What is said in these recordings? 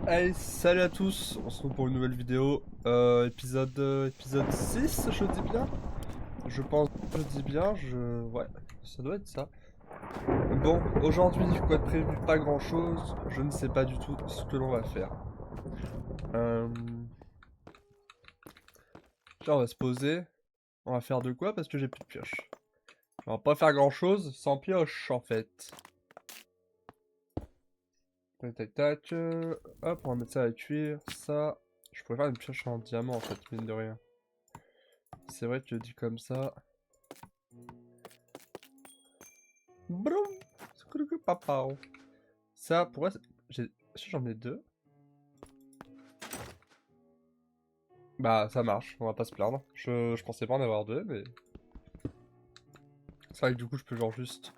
Hey, salut à tous, on se retrouve pour une nouvelle vidéo, épisode 6, je dis bien? Je pense, je dis bien, ouais, ça doit être ça. Bon, aujourd'hui, quoi de prévu? Pas grand chose, je ne sais pas du tout ce que l'on va faire. Euh... Tiens, on va se poser, on va faire de quoi? Parce que j'ai plus de pioche. On va pas faire grand chose sans pioche, en fait. Tac tac tac, hop, on va mettre ça à cuire, ça... Je pourrais faire une pioche en diamant, en fait, mine de rien. C'est vrai que dit comme ça... Broum. Papao. Ça, pourquoi j'en ai deux? Bah, ça marche, on va pas se plaindre. Je pensais pas en avoir deux, mais... C'est vrai que du coup, je peux genre juste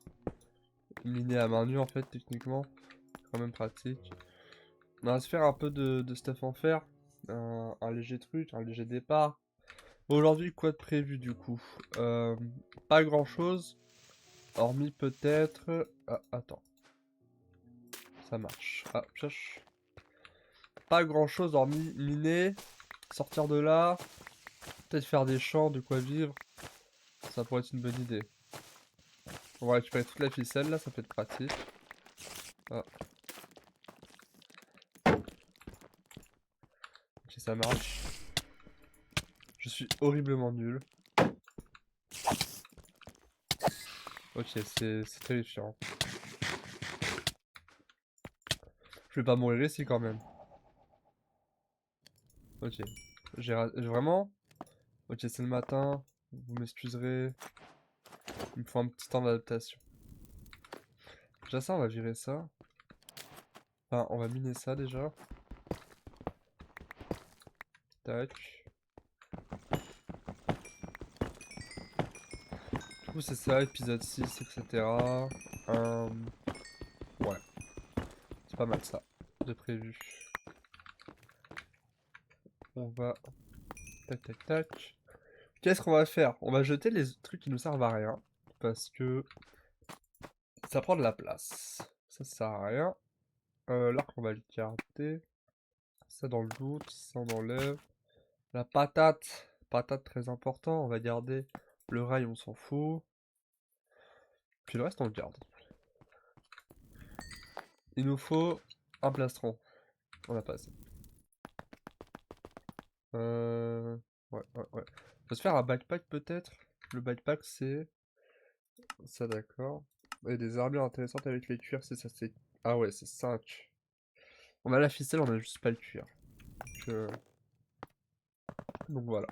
miner à main nue, en fait, techniquement. C'est quand même pratique. On va se faire un peu de stuff en fer. Un léger truc, un léger départ. Aujourd'hui, quoi de prévu, du coup? Pas grand-chose. Hormis peut-être... Ah, attends. Ça marche. Ah, pioche. Pas grand-chose hormis miner, sortir de là, peut-être faire des champs, de quoi vivre. Ça pourrait être une bonne idée. On va récupérer toute la ficelle là, ça peut être pratique. Ah. Ok, ça marche. Je suis horriblement nul. Ok, c'est terrifiant. Je vais pas mourir ici quand même. Ok. Vraiment? Ok, c'est le matin. Vous m'excuserez. Il me faut un petit temps d'adaptation. Déjà ça, on va virer ça. Enfin, on va miner ça déjà. Tac. Du coup, c'est ça, épisode 6, etc. Ouais, c'est pas mal ça, de prévu. On va... Tac, tac, tac. Qu'est-ce qu'on va faire? On va jeter les trucs qui nous servent à rien. Parce que ça prend de la place. Ça sert à rien. L'arc, on va le garder. Ça dans le doute, ça on enlève. La patate. Patate très important, on va garder. Le rail, on s'en fout. Puis le reste, on le garde. Il nous faut un plastron. On a pas assez. Euh... Ouais, ouais, ouais. On peut se faire un backpack peut-être. Le backpack, c'est... Ça, d'accord. Et des armures intéressantes avec les cuirs, c'est ça, c'est... Ah ouais, c'est 5. On a la ficelle, on a juste pas le cuir. Donc voilà.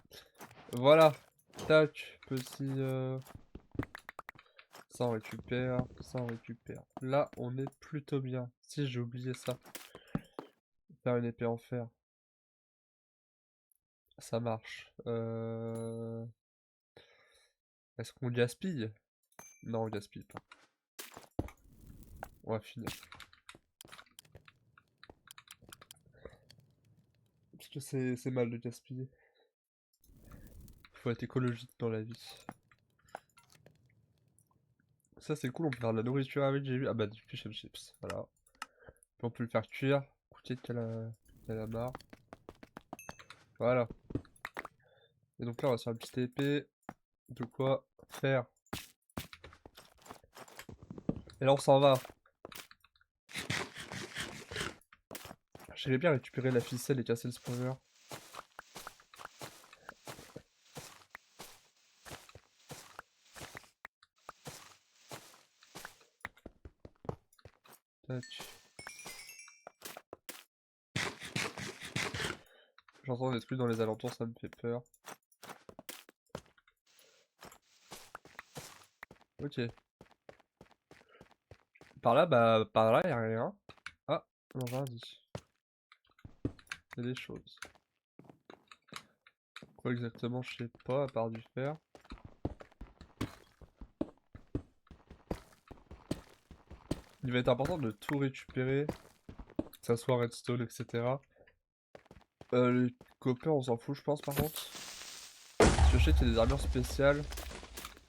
Voilà. Tac. Petit... Ça on récupère. Ça on récupère. Là, on est plutôt bien. Si, j'ai oublié ça. Faire une épée en fer. Ça marche. Est-ce qu'on gaspille? Non, on gaspille pas. On va finir. Parce que c'est mal de gaspiller. Faut être écologique dans la vie. Ça c'est cool, on peut faire de la nourriture avec, j'ai vu. Ah bah du fish and chips, voilà. Puis on peut le faire cuire. Écoutez de calamar. Voilà. Et donc là on va se faire une petite épée. De quoi faire. Et là on s'en va. J'aimerais bien récupérer la ficelle et casser le spawner. Tac. J'entends des trucs dans les alentours, ça me fait peur. Ok. Par là, bah, par là, y'a rien. Ah, non, jardin. Il y a des choses. Quoi exactement, je sais pas, à part du fer. Il va être important de tout récupérer, que ça soit redstone, etc. Les copains, on s'en fout, je pense, par contre. Parce que je sais qu'il y a des armures spéciales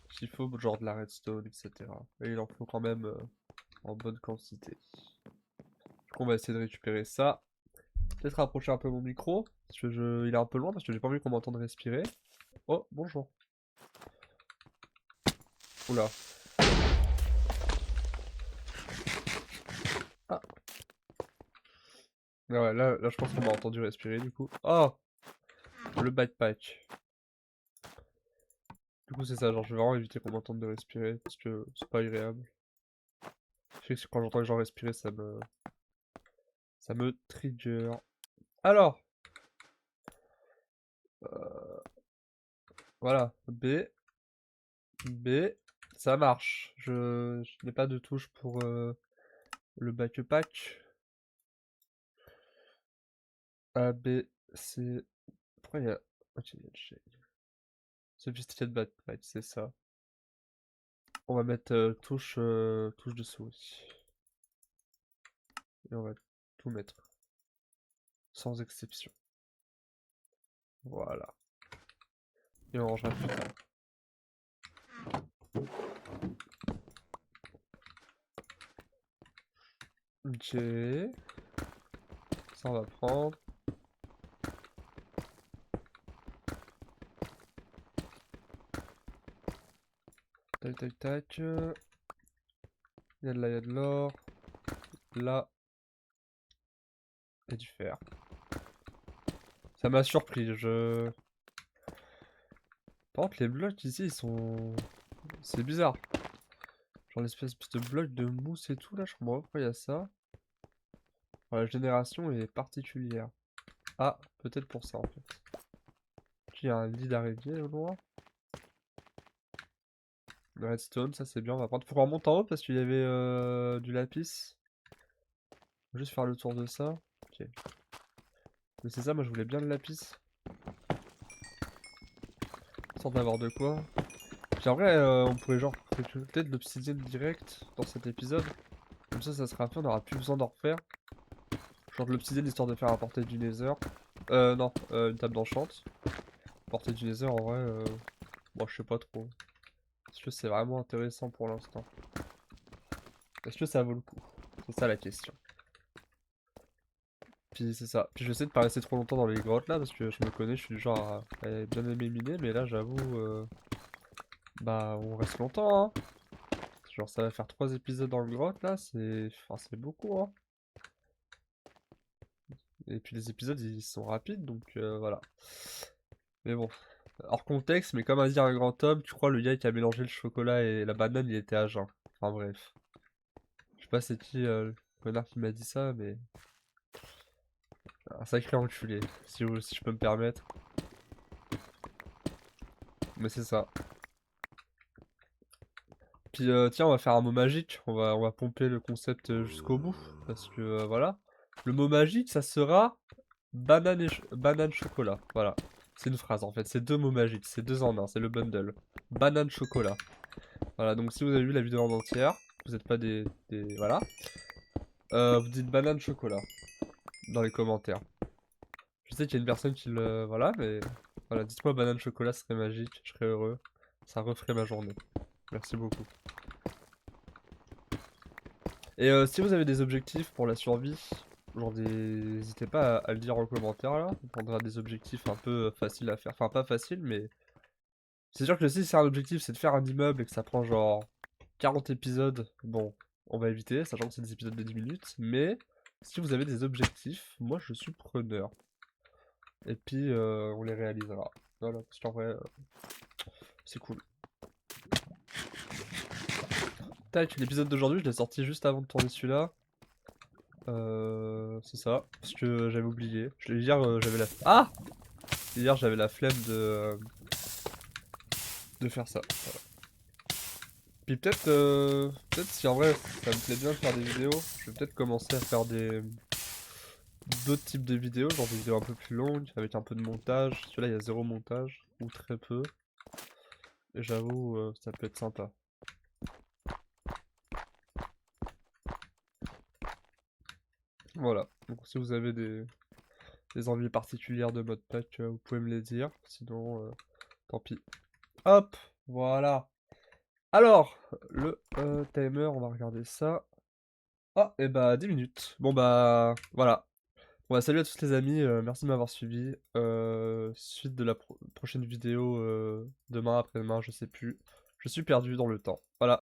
qu'il faut, genre de la redstone, etc. Et il en faut quand même en bonne quantité. Donc on va essayer de récupérer ça. Peut-être rapprocher un peu mon micro, parce que il est un peu loin, parce que j'ai pas envie qu'on m'entende respirer. Oh, bonjour. Oula. Ah. Ah ouais, là je pense qu'on m'a entendu respirer du coup. Oh, le backpack. Du coup c'est ça, genre je vais vraiment éviter qu'on m'entende de respirer, parce que c'est pas agréable. Je sais que quand j'entends les gens respirer, ça me trigger. Alors, voilà, B, ça marche. Je n'ai pas de touche pour le backpack. A, B, C. Pourquoi il y a. Ok, il y a le G. Sophisticated backpack, c'est ça. On va mettre touche de souris. Et on va tout mettre. Sans exception. Voilà. Et on rangera plus tard. Ok. Ça on va prendre. Tac tac tac. Il y a de là, il y a de l'or. Là. Et du fer. Ça m'a surpris, Par contre, les blocs ici, ils sont... C'est bizarre. Genre l'espèce de bloc de mousse et tout, là, je comprends pas pourquoi il y a ça. La génération est particulière. Ah, peut-être pour ça, en fait. Il y a un lit d'araignée au loin. Le redstone, ça c'est bien, on va prendre. Faut qu'on remonte en haut parce qu'il y avait du lapis. Juste faire le tour de ça. Ok. Mais c'est ça, moi je voulais bien le lapis. Sans d'avoir de quoi. Puis en vrai, on pourrait genre peut-être de l'obsidienne direct dans cet épisode. Comme ça sera fait, on aura plus besoin d'en refaire. Genre de l'obsidienne histoire de faire un portail du nether. Non, une table d'enchant. Portail du nether en vrai, moi je sais pas trop. Est-ce que c'est vraiment intéressant pour l'instant? Est-ce que ça vaut le coup? C'est ça la question. Puis c'est ça. Puis je vais essayer de pas rester trop longtemps dans les grottes là parce que je me connais, je suis du genre à bien aimer miner, mais là j'avoue, bah on reste longtemps hein. Genre ça va faire 3 épisodes dans le grotte là, c'est beaucoup hein. Et puis les épisodes ils sont rapides donc voilà. Mais bon, hors contexte, mais comme a dit un grand homme, tu crois le gars qui a mélangé le chocolat et la banane il était à jeun. Enfin bref. Je sais pas c'est qui le connard qui m'a dit ça, mais un sacré enculé, si je peux me permettre. Mais c'est ça. Puis tiens, on va faire un mot magique, on va pomper le concept jusqu'au bout, parce que voilà. Le mot magique, ça sera banane chocolat, voilà. C'est une phrase en fait, c'est deux mots magiques, c'est deux en un, c'est le bundle. Banane chocolat. Voilà, donc si vous avez vu la vidéo en entière, vous n'êtes pas voilà. Vous dites banane chocolat dans les commentaires. Je sais qu'il y a une personne qui le... Voilà, mais... Voilà, dites-moi banane chocolat, ce serait magique, je serais heureux. Ça referait ma journée. Merci beaucoup. Et si vous avez des objectifs pour la survie, genre n'hésitez pas à le dire en commentaire là. On prendra des objectifs un peu faciles à faire. Enfin pas faciles mais... C'est sûr que si c'est un objectif c'est de faire un immeuble et que ça prend genre 40 épisodes, bon, on va éviter, sachant que c'est des épisodes de 10 minutes. Mais si vous avez des objectifs, moi je suis preneur. Et puis on les réalisera. Voilà, parce qu'en vrai, c'est cool. Tac, l'épisode d'aujourd'hui je l'ai sorti juste avant de tourner celui-là. C'est ça, parce que j'avais oublié. Hier, j'avais la... Ah! Hier, j'avais la flemme de faire ça. Voilà. Puis peut-être si en vrai, ça me plaît bien de faire des vidéos, je vais peut-être commencer à faire d'autres types de vidéos, genre des vidéos un peu plus longues, avec un peu de montage. Celui-là, il y a zéro montage, ou très peu. Et j'avoue, ça peut être sympa. Voilà, donc si vous avez des envies particulières de mode pack, vous pouvez me les dire, sinon, tant pis. Hop, voilà. Alors, le timer, on va regarder ça. Ah, et bah 10 minutes. Bon bah voilà. Ouais, salut à tous les amis, merci de m'avoir suivi. Suite de la prochaine vidéo demain, après-demain, je sais plus. Je suis perdu dans le temps. Voilà.